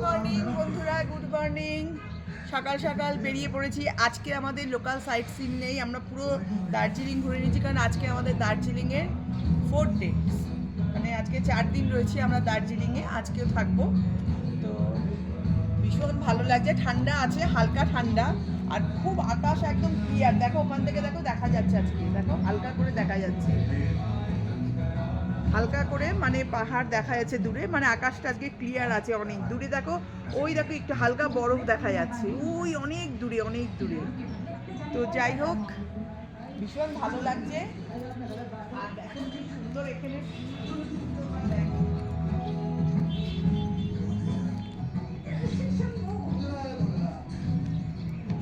Morning বন্ধুরা, good morning. সকাল সকাল বেরিয়ে পড়েছি। আজকে আমাদের লোকাল সাইট সিন নেই, আমরা পুরো দার্জিলিং ঘুরে নিয়েছি, কারণ আজকে আমাদের দার্জিলিংয়ের 4 ডেজ, মানে আজকে 4 দিন রয়েছি আমরা দার্জিলিংয়ে, আজকেও থাকবো। তো ভীষণ ভালো লাগছে, ঠান্ডা আছে, হালকা ঠান্ডা, আর খুব আকাশ একদম ক্লিয়ার। দেখো ওখান থেকে, দেখো দেখা যাচ্ছে, আজকে দেখো হালকা করে দেখা যাচ্ছে, হালকা করে মানে পাহাড় দেখা যাচ্ছে দূরে, মানে আকাশটা আজকে ক্লিয়ার আছে অনেক দূরে। দেখো ওই দেখো একটু হালকা বরফ দেখা যাচ্ছে ওই অনেক দূরে, অনেক দূরে। তো যাই হোক, ভীষণ ভালো লাগছে। আর দেখো কি সুন্দর এখানে,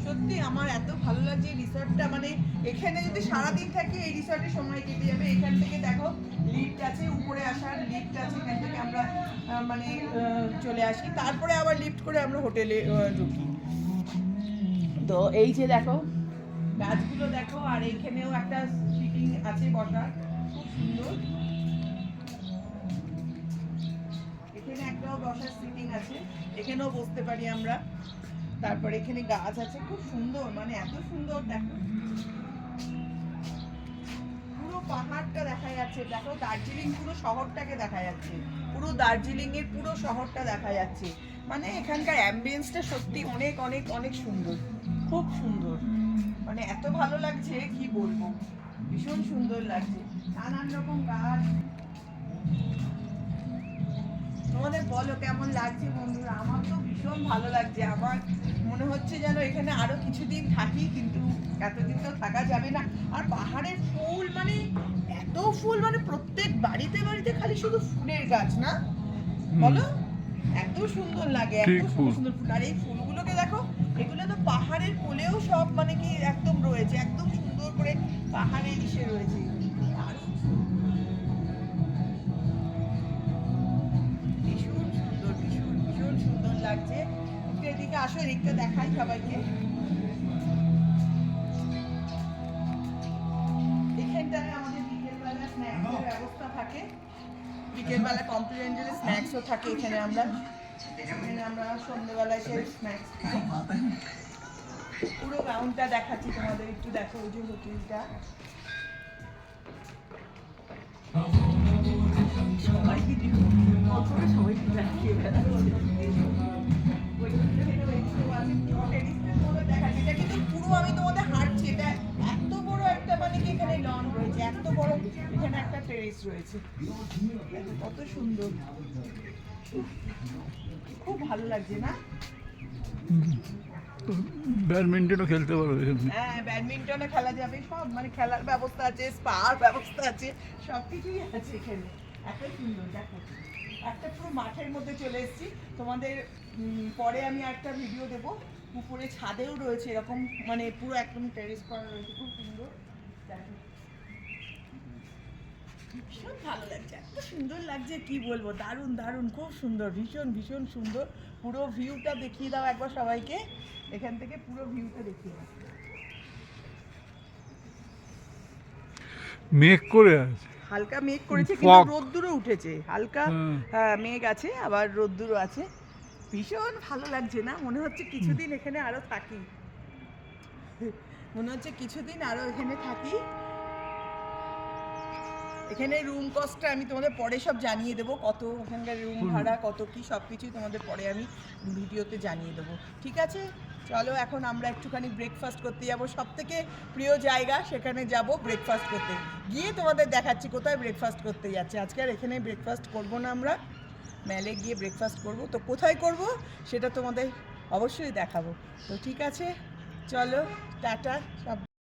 সত্যি আমার এত ভালো লাগছে এই রিসর্টটা। মানে এখানে যদি সারাদিন থাকি এই রিসর্টে সময় কেটে যাবে। এখান থেকে দেখো লিফট আছে, উপরে আসার লিফট আছে, এখান থেকে আমরা মানে চলে আসি, তারপরে আবার লিফট করে আমরা হোটেলে ঢুকি। তো এই যে দেখো গাছগুলো দেখো, আর এখানেও একটা সিটিং আছে বসার, খুব সুন্দর। এখানে একটাও বসার সিটিং আছে, এখানেও বসতে পারি আমরা। তারপরে এখানে গাছ আছে খুব সুন্দর, মানে এত সুন্দর। দেখো পুরো পাহাড়টা দেখা যাচ্ছে, দেখো দার্জিলিং পুরো শহরটাকে দেখা যাচ্ছে, পুরো দার্জিলিং এর পুরো শহরটা দেখা যাচ্ছে। মানে এখানকার অ্যাম্বিয়েন্সটা সত্যি অনেক অনেক অনেক সুন্দর, খুব সুন্দর, মানে এত ভালো লাগছে কি বলবো, ভীষণ সুন্দর লাগছে। নানান রকম গাছ। তোমাদের বলো কেমন লাগছে বন্ধুরা? আমার তো ভীষণ ভালো লাগছে। আমার মনে হচ্ছে যেন এখানে আরো কিছুদিন থাকি, কিন্তু এতদিন তো থাকা যাবে না। আর পাহাড়ের ফুল, মানে এত ফুল, মানে প্রত্যেক বাড়িতে বাড়িতে খালি শুধু ফুলের গাছ, না বলো? এত সুন্দর লাগে, এত সুন্দর সুন্দর ফুল। আর এই ফুলগুলোকে দেখো, এগুলো তো পাহাড়ের কোলেও সব মানে কি একদম রয়েছে, একদম সুন্দর করে পাহাড়ের ইসে রয়েছে। সুন্দর লাগছে। এদিকে আসো, এদিকটা দেখাই সবাইকে। এখানটায় আমাদের বিকেলবেলা স্ন্যাক্সের ব্যবস্থা থাকে, বিকেলবেলা কমপ্লিমেন্টারি স্ন্যাক্সও থাকে এখানে। আমরা সন্ধ্যেবেলায় সেই স্ন্যাক্স খাই। পুরো রাউন্ডটা দেখাচ্ছি তোমাদের, একটু দেখো ওই যে হোটেলটা। সবাইকে সবাইকে দেখিয়ে বেড়াচ্ছে। এটা কিন্তু পুরো আমি তোমাদের হাঁটছি, এটা এত বড় একটা মানে কি এখানে লন রয়েছে, এত বড় এখানে একটা টেরেস রয়েছে, কত সুন্দর, খুব ভালো লাগছে না? ব্যাডমিন্টনও খেলতে পারো এখানে। হ্যাঁ, ব্যাডমিন্টনে খেলা যাবে, সব মানে খেলার ব্যবস্থা আছে, স্পার ব্যবস্থা আছে, সব কিছুই আছে এখানে। এত সুন্দর দেখো, একটা পুরো মাঠের মধ্যে চলে এসেছি। তোমাদের পরে আমি একটা ভিডিও দেবো। উপরে ছাদেও রয়েছে এরকম, মানে পুরো একদম টেরেস করা রয়েছে, খুব সুন্দর। দেখো ভীষণ ভালো লাগছে, এত সুন্দর লাগছে কি বলবো, দারুণ দারুণ, খুব সুন্দর, ভীষণ ভীষণ সুন্দর। পুরো ভিউটা দেখিয়ে দাও একবার সবাইকে, এখান থেকে পুরো ভিউটা দেখিয়ে দাও। মেঘ করে আছে, হালকা মেঘ করেছে, কিন্তু রোদ্দুরও উঠেছে, হালকা মেঘ আছে, আবার রোদ্দুরও আছে। ভীষণ ভালো লাগছে না? মনে হচ্ছে কিছুদিন এখানে আরো থাকি, মনে হচ্ছে কিছুদিন আরো এখানে থাকি। এখানে রুম কস্টটা আমি তোমাদের পরে সব জানিয়ে দেবো, কত ওখানকার রুম ভাড়া কত কি, সব কিছুই তোমাদের পরে আমি ভিডিওতে জানিয়ে দেবো, ঠিক আছে? চলো এখন আমরা একটুখানি ব্রেকফাস্ট করতে যাবো, সব থেকে প্রিয় জায়গা, সেখানে যাব ব্রেকফাস্ট করতে। গিয়ে তোমাদের দেখাচ্ছি কোথায় ব্রেকফাস্ট করতে যাচ্ছে। আজকে আর এখানে ব্রেকফাস্ট করবো না, আমরা মেলে গিয়ে ব্রেকফাস্ট করব। তো কোথায় করব সেটা তোমাদের অবশ্যই দেখাবো। তো ঠিক আছে, চলো টাটা সব।